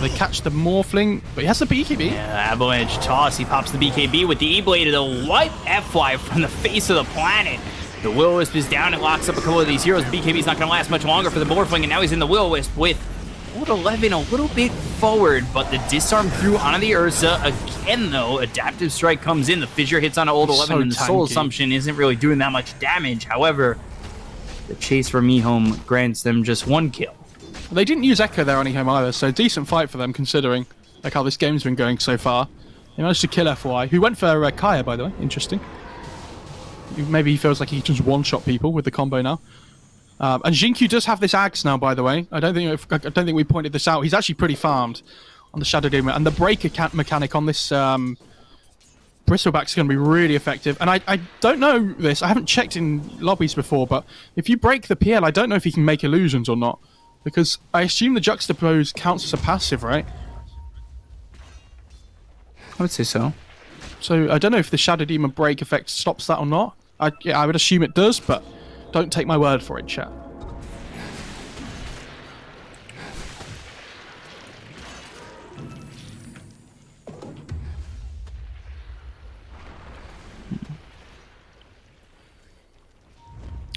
They catch the Morphling, but he has the BKB. Yeah, Avalanche toss. He pops the BKB with the E-Blade to wipe FY from the face of the planet. The Will-O-Wisp is down. It locks up a couple of these heroes. The BKB's not going to last much longer for the Morphling, and now he's in the Will-O-Wisp with ult 11 a little bit forward, but the disarm through onto the Ursa. Again, though, Adaptive Strike comes in. The Fissure hits on ult 11, So and the Soul tanky. Assumption isn't really doing that much damage. However, the chase from EHOME grants them just 1 kill. They didn't use Echo there on EHOME either, so decent fight for them considering like how this game's been going so far. They managed to kill FY, who went for Kaya, by the way. Interesting. Maybe he feels like he can just one-shot people with the combo now. And Xingqiu does have this Axe now, by the way. I don't think we pointed this out. He's actually pretty farmed on the Shadow Demon, and the breaker mechanic on this Bristleback's going to be really effective. And I don't know this. I haven't checked in lobbies before, but if you break the PL, I don't know if you can make illusions or not. Because I assume the Juxtapose counts as a passive, right? I would say so. So I don't know if the Shadow Demon break effect stops that or not. I would assume it does, but don't take my word for it, chat.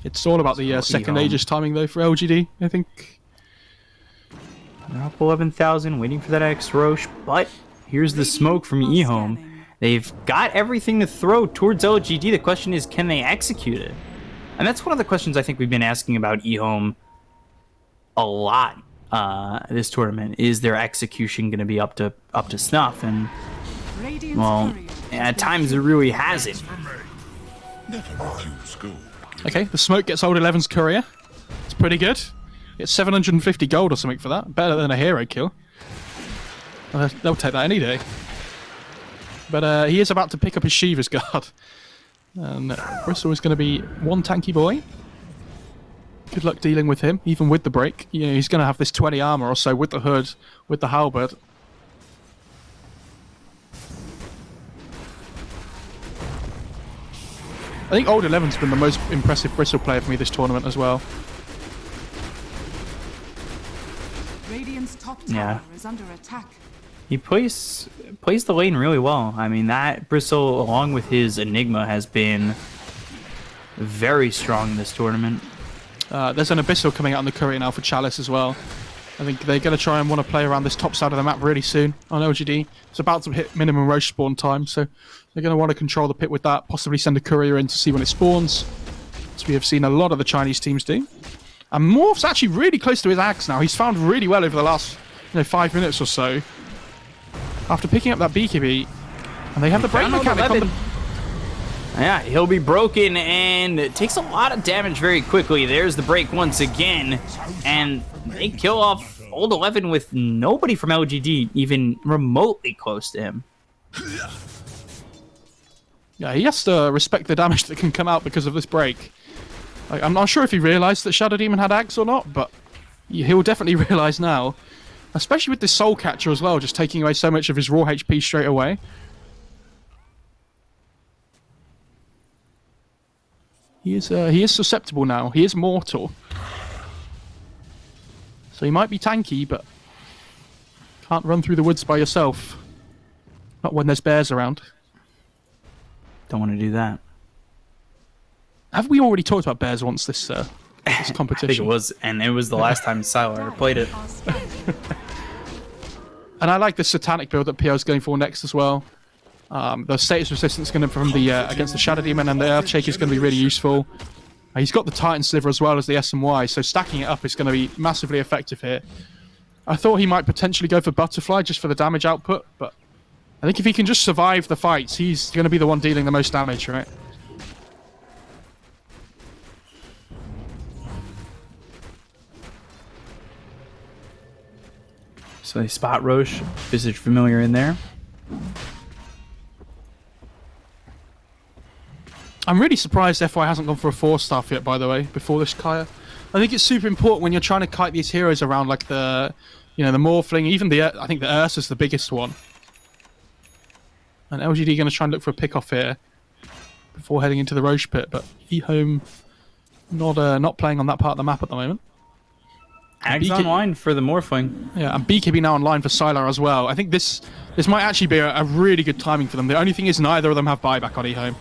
It's all about the second Aegis timing, though, for LGD, I think. They're up 11,000, waiting for that X Roche, but here's the smoke from EHOME. They've got everything to throw towards LGD. The question is, can they execute it? And that's one of the questions I think we've been asking about EHOME a lot this tournament. Is their execution going to be up to snuff? And, well, at times it really hasn't. Okay, the smoke gets old 11's courier. It's pretty good. It's 750 gold or something for that. Better than a hero kill. They'll take that any day. But he is about to pick up his Shiva's guard. And Bristol is going to be one tanky boy. Good luck dealing with him, even with the break. You know, he's going to have this 20 armor or so with the hood, with the halberd. I think Old 11's been the most impressive Bristol player for me this tournament as well. Radiant's top tower is under attack. He plays the lane really well. I mean, that Bristol, along with his Enigma, has been very strong this tournament. There's an Abyssal coming out on the courier now for Chalice as well. I think they're going to try and want to play around this top side of the map really soon on LGD. It's about to hit minimum Roche spawn time, so they're going to want to control the pit with that, possibly send a courier in to see when it spawns, as we have seen a lot of the Chinese teams do. And Morph's actually really close to his axe now. He's found really well over the last 5 minutes or so. After picking up that BKB, and they have the break mechanic on the... Yeah, he'll be broken, and it takes a lot of damage very quickly. There's the break once again, and they kill off Old 11 with nobody from LGD even remotely close to him. Yeah, he has to respect the damage that can come out because of this break. Like, I'm not sure if he realised that Shadow Demon had Axe or not, but he'll definitely realise now. Especially with this Soul Catcher as well, just taking away so much of his raw HP straight away. He is susceptible now. He is mortal. So he might be tanky, but can't run through the woods by yourself. Not when there's bears around. Don't want to do that. Have we already talked about bears once this competition? I think it was, and it was the last time Sylar played it. And I like the Satanic build that PO's going for next as well. The status resistance going to from the against the Shadow Demon, and the Earthshake is going to be really useful. He's got the Titan Sliver as well as the SMY, so stacking it up is going to be massively effective here. I thought he might potentially go for Butterfly just for the damage output, but I think if he can just survive the fights, he's going to be the one dealing the most damage, right? So they spot Roche, Visage Familiar in there. I'm really surprised FY hasn't gone for a 4-staff yet, by the way, before this Kaya. I think it's super important when you're trying to kite these heroes around, like the, the Morphling, even I think the Ursa's the biggest one. And LGD going to try and look for a pick-off here before heading into the Roche pit, but EHOME not playing on that part of the map at the moment. Ags online for the Morphling. Yeah, and BKB now online for Sylar as well. I think this might actually be a really good timing for them. The only thing is neither of them have buyback on EHOME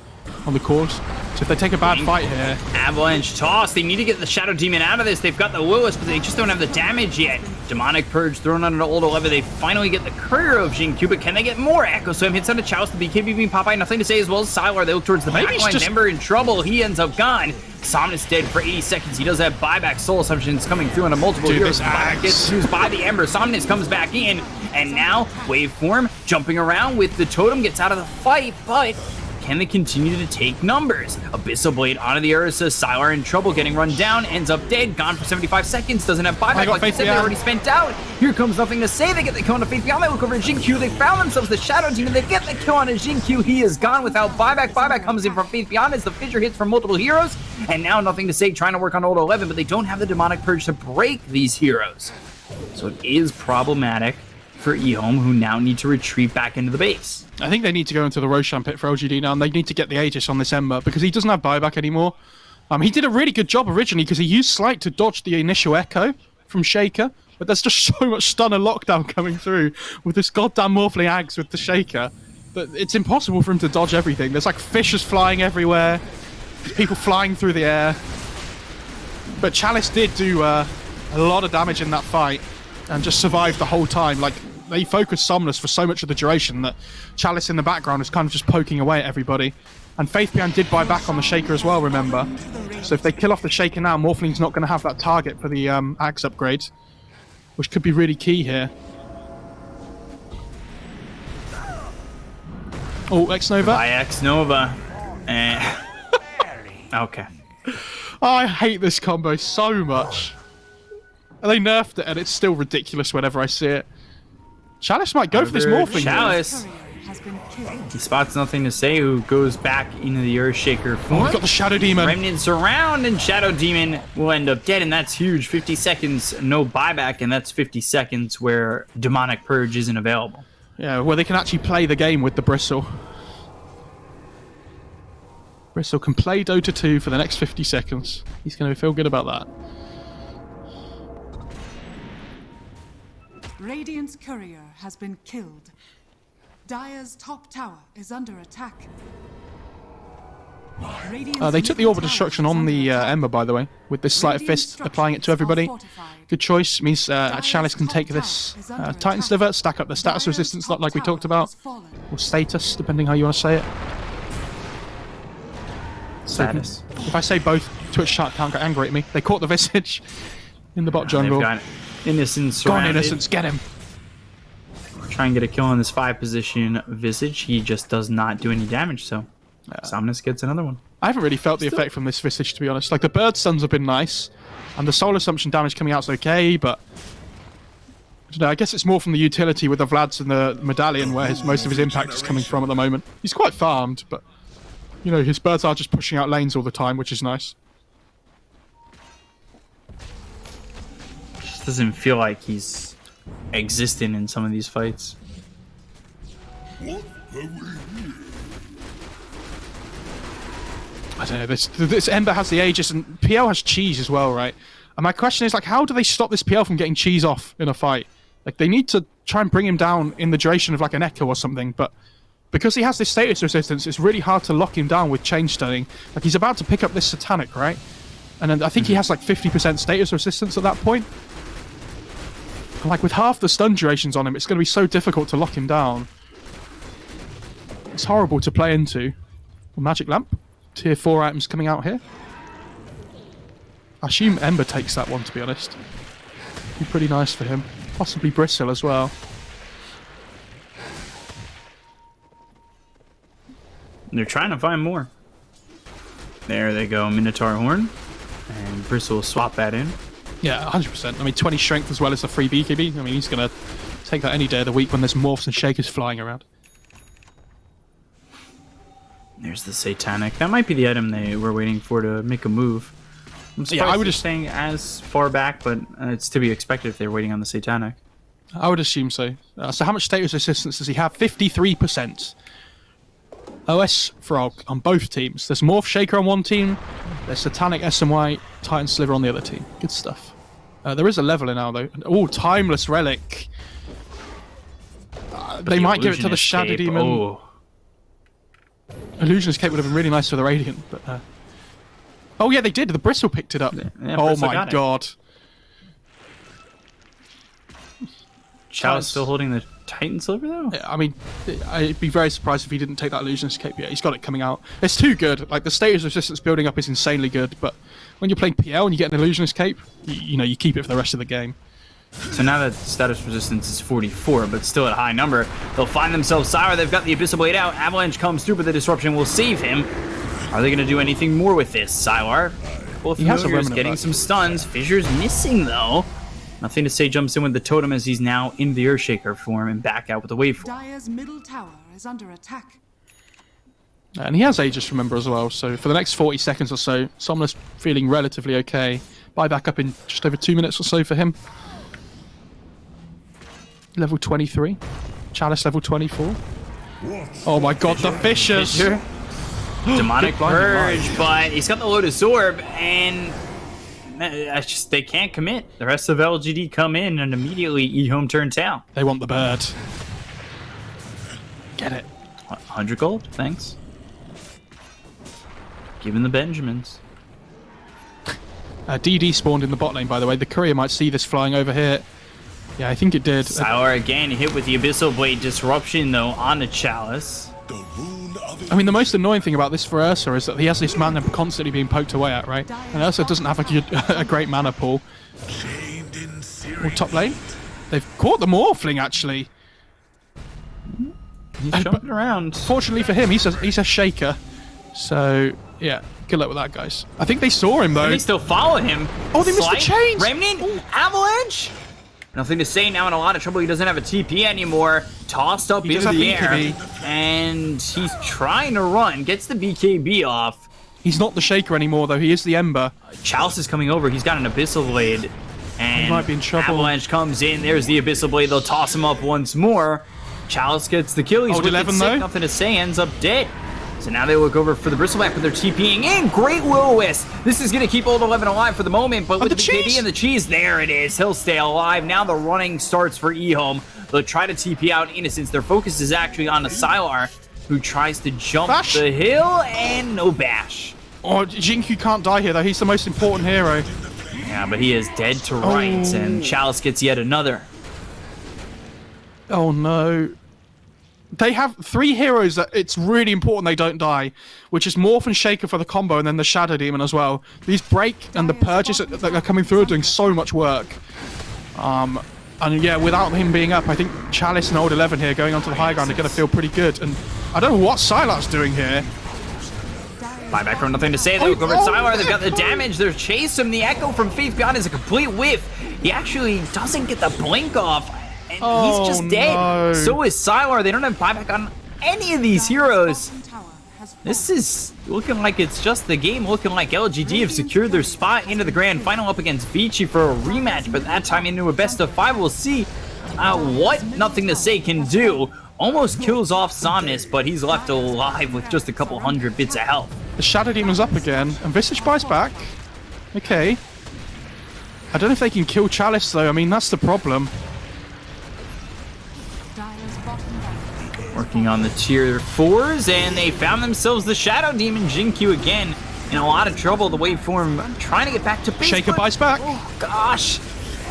on the course. So if they take a bad fight here... Avalanche toss. They need to get the Shadow Demon out of this. They've got the Lewis, but they just don't have the damage yet. Demonic Purge thrown onto Old 11. They finally get the Courier of Jin-Q, but can they get more? Echo Swim hits on the Chalice. The BKB being Popeye. Nothing to say, as well as Sylar. They look towards the backline. Ember in trouble. He ends up gone. Somnus dead for 80 seconds. He does have buyback Soul Assumptions coming through into multiple heroes. Gets used by the Ember. Somnus comes back in, and now Waveform jumping around with the Totem gets out of the fight, but Can they continue to take numbers? Abyssal Blade onto the Ursa. Sylar in trouble, getting run down, ends up dead, gone for 75 seconds, doesn't have buyback. Like you said, they already spent out. Here comes Nothing to Say. They get the kill on a Faith Beyond. They look over at Jin Q. They found themselves the Shadow Demon. They get the kill on a Jin Q. He is gone without buyback. Buyback comes in from Faith Beyond as the fissure hits from multiple heroes. And now Nothing to Say trying to work on Ult 11, but they don't have the Demonic Purge to break these heroes. So it is problematic for EHOME, who now need to retreat back into the base. I think they need to go into the Roshan pit for LGD now, and they need to get the Aegis on this Ember, because he doesn't have buyback anymore. He did a really good job originally, because he used Slight to dodge the initial echo from Shaker, but there's just so much stun and lockdown coming through with this goddamn Morphling Ags with the Shaker that it's impossible for him to dodge everything. There's like fishes flying everywhere, there's people flying through the air. But Chalice did do a lot of damage in that fight, and just survived the whole time. Like, they focused Somnus for so much of the duration that Chalice in the background is kind of just poking away at everybody. And Faith Beyond did buy back on the Shaker as well, remember? So if they kill off the Shaker now, Morphling's not going to have that target for the Axe upgrade, which could be really key here. Oh, X-Nova. By X-Nova. Okay. I hate this combo so much. They nerfed it, and it's still ridiculous whenever I see it. Chalice might go for this Morphling. Chalice. He spots Nothing to Say, who goes back into the Earthshaker form. Oh, we've got the Shadow Demon. Remnants around, and Shadow Demon will end up dead, and that's huge. 50 seconds, no buyback, and that's 50 seconds where Demonic Purge isn't available. Yeah, where they can actually play the game with the Bristle. Bristle can play Dota 2 for the next 50 seconds. He's going to feel good about that. Radiant's courier has been killed. Dire's top tower is under attack. They took the Orb of Destruction on the Ember, by the way, with this Sleight of Fist, applying it to everybody. Good choice. Means Chalice can take this Titan Sliver, stack up the status resistance, not like we talked about, or status, depending how you want to say it. Status. If I say both, Twitch chat can't get angry at me. They caught the Visage in the bot jungle. They've got Innocence Go on, surrounded. Innocence, get him. Try and get a kill on this 5 position Visage. He just does not do any damage, so Somnus gets another one. I haven't really felt the effect from this Visage, to be honest. Like, the Bird Stuns have been nice, and the Soul Assumption damage coming out's okay, but I don't know, I guess it's more from the utility with the Vlads and the Medallion, where most of his impact is coming from at the moment. He's quite farmed, but, you know, his birds are just pushing out lanes all the time, which is nice. Just doesn't feel like he's existing in some of these fights. I don't know, this Ember has the Aegis, and PL has Cheese as well, right? And my question is, like, how do they stop this PL from getting Cheese off in a fight? Like, they need to try and bring him down in the duration of, like, an Echo or something, but because he has this status resistance, it's really hard to lock him down with chain stunning. Like, he's about to pick up this Satanic, right? And then I think he has, like, 50% status resistance at that point. And, like, with half the stun durations on him, it's going to be so difficult to lock him down. It's horrible to play into. Magic Lamp. Tier 4 items coming out here. I assume Ember takes that one, to be honest. Be pretty nice for him. Possibly Bristle as well. They're trying to find more. There they go, Minotaur Horn. And Bristle will swap that in. Yeah, 100%. I mean, 20 strength as well as the free BKB. I mean, he's going to take that any day of the week when there's Morphs and Shakers flying around. There's the Satanic. That might be the item they were waiting for to make a move. I'm surprised I would just saying as far back, but it's to be expected if they're waiting on the Satanic. I would assume so. So how much status resistance does he have? 53%. OS Frog on both teams. There's Morph Shaker on one team. There's Satanic SMY, Titan Sliver on the other team. Good stuff. There is a leveler now, though. Oh, Timeless Relic. They might give it to the Shadow Demon. Oh. Illusionist Cape would have been really nice for the Radiant, but... Oh yeah, they did. The Bristle picked it up. Yeah, oh Bristle my god. Chalice still holding the Titan Silver, though? Yeah, I mean, I'd be very surprised if he didn't take that Illusionist Cape yet. He's got it coming out. It's too good. Like, the status resistance building up is insanely good, but when you're playing PL and you get an Illusionist Cape, you know, you keep it for the rest of the game. So now that status resistance is 44, but still at a high number, they'll find themselves Sylar. They've got the Abyssal Blade out. Avalanche comes through, but the disruption will save him. Are they going to do anything more with this? Sylar, both familiars getting some stuns. Fissure's missing, though. Nothing to say jumps in with the totem as he's now in the Earthshaker form and back out with the waveform. Dire's middle tower is under attack. And he has Aegis, remember, as well. So for the next 40 seconds or so, Somnus feeling relatively okay. Buy back up in just over 2 minutes or so for him. Level 23. Chalice level 24. Oh my god, the Fissures! Demonic Purge, but he's got the Lotus Orb, and they can't commit. The rest of LGD come in, and immediately EHOME turns down. They want the bird. Get it. 100 gold, thanks. Give him the Benjamins. DD spawned in the bot lane, by the way. The courier might see this flying over here. Yeah, I think it did. Sylar again hit with the Abyssal Blade disruption, though, on the Chalice. I mean, the most annoying thing about this for Ursa is that he has this mana constantly being poked away at, right? And Ursa doesn't have a great mana pool. Oh, top lane. They've caught the Morphling, actually. He's jumping around. Fortunately for him, he's a Shaker. So, yeah, good luck with that, guys. I think they saw him, though. And they still follow him. Oh, they missed the chains! Remnant? Ooh. Avalanche? Nothing to say, now in a lot of trouble. He doesn't have a TP anymore. Tossed up into the air. And he's trying to run. Gets the BKB off. He's not the Shaker anymore, though. He is the Ember. Chalice is coming over. He's got an Abyssal Blade. And he might be in trouble. Avalanche comes in. There's the Abyssal Blade. They'll toss him up once more. Chalice gets the kill. He's wicked 11, sick. though. Nothing to say. Ends up dead. So now they look over for the Bristleback, but they're TPing in. Great Will-O-Wisp. This is going to keep Old 11 alive for the moment, but with the BKB and the cheese, there it is. He'll stay alive. Now the running starts for EHOME. They'll try to TP out Innocence. Their focus is actually on the Sylar, who tries to jump the hill, and no bash. Oh, Jinku can't die here, though. He's the most important hero. Yeah, but he is dead to rights, and Chalice gets yet another. Oh, no. They have 3 heroes that it's really important they don't die, which is Morph and Shaker for the combo, and then the Shadow Demon as well. These Break and the Purges that are coming through are doing so much work. And yeah, without him being up, I think Chalice and Old 11 here going onto the high ground are going to feel pretty good. And I don't know what Sylar's doing here. Buyback from nothing to say. They look over at Sylar. They've got the damage. They're chasing him. The Echo from Faith Beyond is a complete whiff. He actually doesn't get the blink off. And he's just dead. No. So is Sylar. They don't have buyback on any of these heroes. This is looking like it's just the game. Looking like LGD have secured their spot into the grand final up against Vici for a rematch. But that time into a best of 5. We'll see what Nothing to Say can do. Almost kills off Somnus, but he's left alive with just a couple hundred bits of health. The Shadow Demon's up again, and Visage buys back. Okay. I don't know if they can kill Chalice, though. I mean, that's the problem. Working on the tier 4s, and they found themselves the Shadow Demon. Jinku again in a lot of trouble. The waveform trying to get back to base. Shaker buys back. Oh, gosh.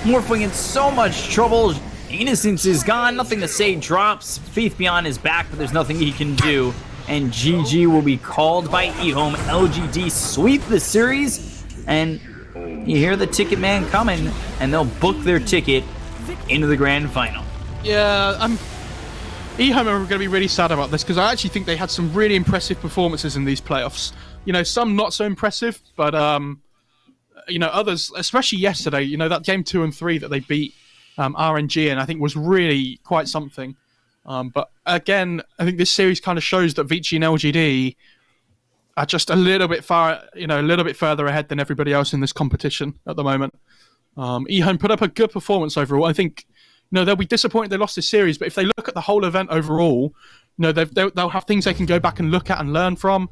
Morphling in so much trouble. Innocence is gone. Nothing to Say drops. Faith Beyond is back, but there's nothing he can do. And GG will be called by EHOME. LGD sweep the series, and you hear the ticket man coming, and they'll book their ticket into the grand final. Yeah, EHOME are going to be really sad about this, because I actually think they had some really impressive performances in these playoffs. You know, some not so impressive, but you know, others, especially yesterday, you know, that game 2 and 3 that they beat RNG, and I think was really quite something. But again, I think this series kind of shows that Vici and LGD are just a little bit further ahead than everybody else in this competition at the moment. EHOME put up a good performance overall. I think, you know, they'll be disappointed they lost this series, but if they look at the whole event overall, you know, they'll have things they can go back and look at and learn from.